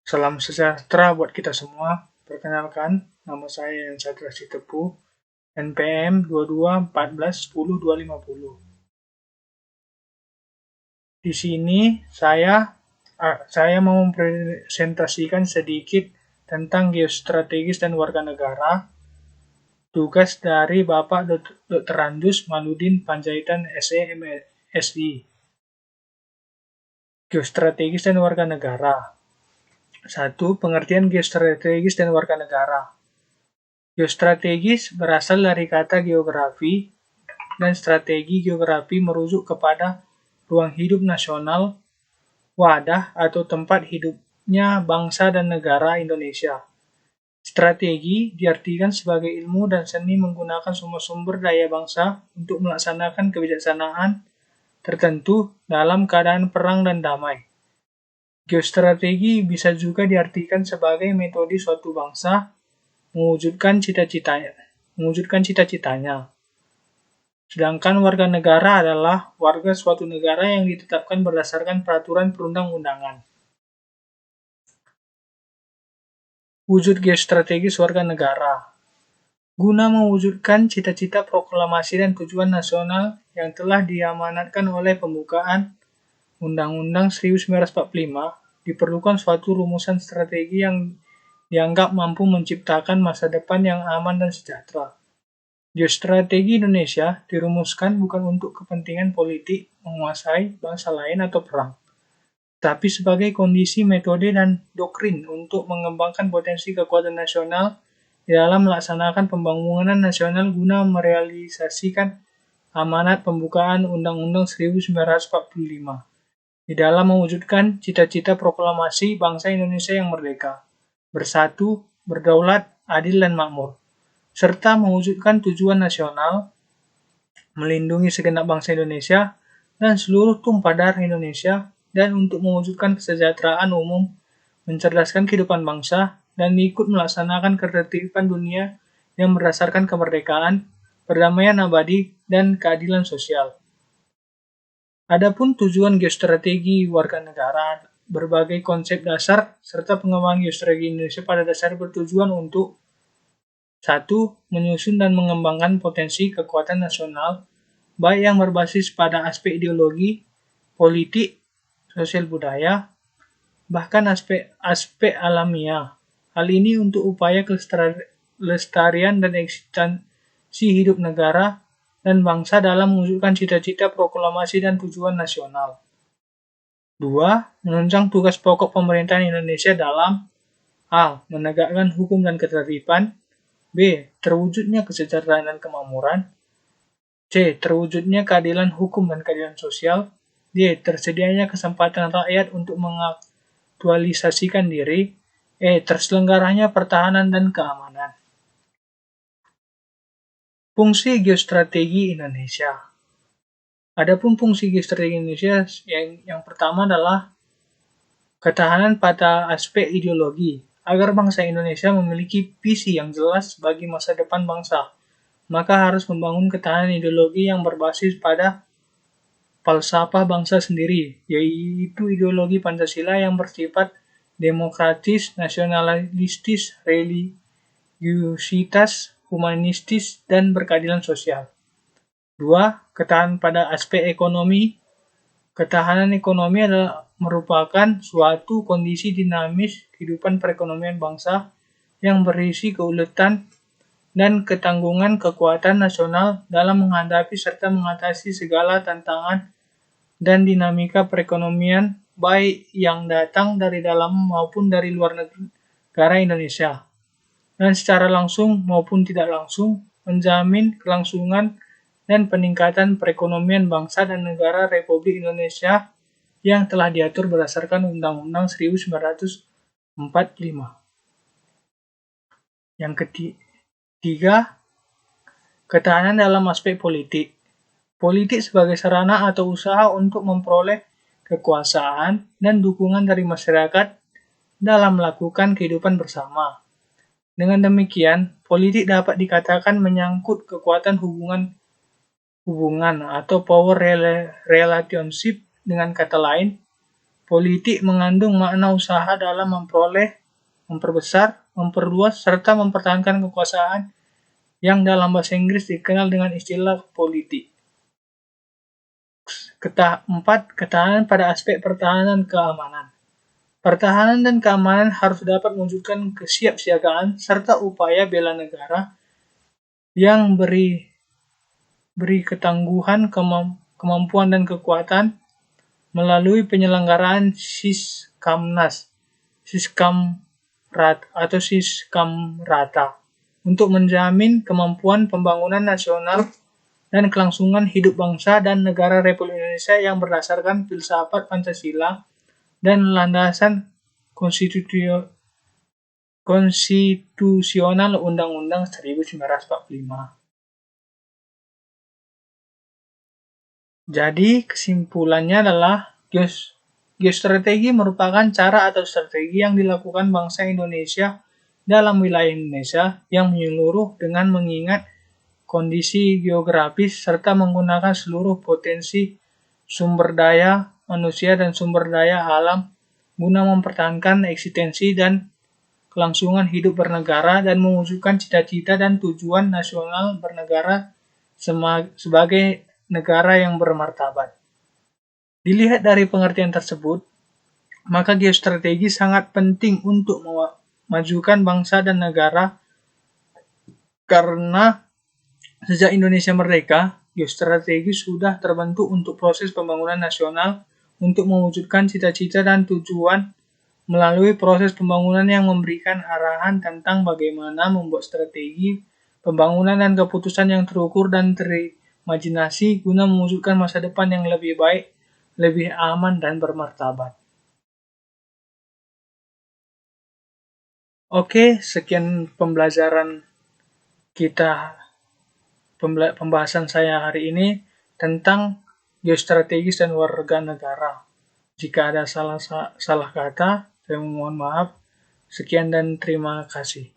Salam sejahtera buat kita semua. Perkenalkan, nama saya Yansatria Sitepu, NPM 2214100250. Di sini saya mau mempresentasikan sedikit tentang geostrategis dan warga negara. Tugas dari Bapak Dr. Randus Maludin Panjaitan SE, Geostrategis dan warga negara. 1. Pengertian geostrategis dan warga negara. Geostrategis berasal dari kata geografi, dan strategi geografi merujuk kepada ruang hidup nasional, wadah atau tempat hidupnya bangsa dan negara Indonesia. Strategi diartikan sebagai ilmu dan seni menggunakan sumber-sumber daya bangsa untuk melaksanakan kebijaksanaan tertentu dalam keadaan perang dan damai. Geostrategi bisa juga diartikan sebagai metode suatu bangsa mewujudkan cita-citanya. Sedangkan warga negara adalah warga suatu negara yang ditetapkan berdasarkan peraturan perundang-undangan. Wujud geostrategis warga negara. Guna mewujudkan cita-cita proklamasi dan tujuan nasional yang telah diamanatkan oleh pembukaan Undang-Undang 1945, diperlukan suatu rumusan strategi yang dianggap mampu menciptakan masa depan yang aman dan sejahtera. Geostrategi Indonesia dirumuskan bukan untuk kepentingan politik, menguasai bangsa lain atau perang, tapi sebagai kondisi, metode, dan doktrin untuk mengembangkan potensi kekuatan nasional di dalam melaksanakan pembangunan nasional guna merealisasikan amanat pembukaan Undang-Undang 1945 di dalam mewujudkan cita-cita proklamasi bangsa Indonesia yang merdeka, bersatu, berdaulat, adil, dan makmur, serta mewujudkan tujuan nasional, melindungi segenap bangsa Indonesia dan seluruh tumpah darah Indonesia, dan untuk mewujudkan kesejahteraan umum, mencerdaskan kehidupan bangsa, dan ikut melaksanakan ketertiban dunia yang berdasarkan kemerdekaan, perdamaian abadi, dan keadilan sosial. Adapun tujuan geostrategi warga negara, berbagai konsep dasar serta pengembangan geostrategi Indonesia pada dasarnya bertujuan untuk 1. Menyusun dan mengembangkan potensi kekuatan nasional, baik yang berbasis pada aspek ideologi, politik, sosial budaya, bahkan aspek alamiah. Hal ini untuk upaya kelestarian dan eksistensi hidup negara dan bangsa dalam mewujudkan cita-cita proklamasi dan tujuan nasional. 2. Menunjang tugas pokok pemerintahan Indonesia dalam A. Menegakkan hukum dan ketertiban, B. Terwujudnya kesejahteraan dan kemakmuran, C. Terwujudnya keadilan hukum dan keadilan sosial, D. Tersedianya kesempatan rakyat untuk mengaktualisasikan diri, E. Terselenggaranya pertahanan dan keamanan. Fungsi geostrategi Indonesia. Adapun fungsi geostrategi Indonesia yang pertama adalah ketahanan pada aspek ideologi, agar bangsa Indonesia memiliki visi yang jelas bagi masa depan bangsa, maka harus membangun ketahanan ideologi yang berbasis pada falsafah bangsa sendiri, yaitu ideologi Pancasila yang bersifat demokratis, nasionalistis, religiusitas, humanistis, dan berkeadilan sosial. 2. Ketahanan pada aspek ekonomi. Ketahanan ekonomi adalah merupakan suatu kondisi dinamis kehidupan perekonomian bangsa yang berisi keuletan dan ketanggungan kekuatan nasional dalam menghadapi serta mengatasi segala tantangan dan dinamika perekonomian baik yang datang dari dalam maupun dari luar negara Indonesia, dan secara langsung maupun tidak langsung menjamin kelangsungan dan peningkatan perekonomian bangsa dan negara Republik Indonesia yang telah diatur berdasarkan Undang-Undang 1945. Yang ketiga, ketahanan dalam aspek politik. Politik sebagai sarana atau usaha untuk memperoleh kekuasaan dan dukungan dari masyarakat dalam melakukan kehidupan bersama. Dengan demikian, politik dapat dikatakan menyangkut kekuatan hubungan atau power relationship, dengan kata lain, Politik mengandung makna usaha dalam memperoleh, memperbesar, memperluas, serta mempertahankan kekuasaan yang dalam bahasa Inggris dikenal dengan istilah politik. Keempat, ketahanan pada aspek pertahanan keamanan. Pertahanan dan keamanan harus dapat mewujudkan kesiapsiagaan serta upaya bela negara yang beri ketangguhan, kemampuan dan kekuatan melalui penyelenggaraan Siskamnas, Siskamrata untuk menjamin kemampuan pembangunan nasional dan kelangsungan hidup bangsa dan negara Republik Indonesia yang berdasarkan filsafat Pancasila dan landasan konstitusional Undang-Undang 1945. Jadi kesimpulannya adalah geostrategi merupakan cara atau strategi yang dilakukan bangsa Indonesia dalam wilayah Indonesia yang menyeluruh dengan mengingat kondisi geografis serta menggunakan seluruh potensi sumber daya manusia dan sumber daya alam guna mempertahankan eksistensi dan kelangsungan hidup bernegara dan mewujudkan cita-cita dan tujuan nasional bernegara sebagai negara yang bermartabat. Dilihat dari pengertian tersebut, maka geostrategi sangat penting untuk memajukan bangsa dan negara karena sejak Indonesia merdeka, geostrategi sudah terbentuk untuk proses pembangunan nasional untuk mewujudkan cita-cita dan tujuan melalui proses pembangunan yang memberikan arahan tentang bagaimana membuat strategi pembangunan dan keputusan yang terukur dan terimajinasi guna mewujudkan masa depan yang lebih baik, lebih aman, dan bermartabat. Oke, sekian pembelajaran kita, pembahasan saya hari ini tentang geostrategis dan warga negara. Jika ada salah kata, saya mohon maaf. Sekian dan terima kasih.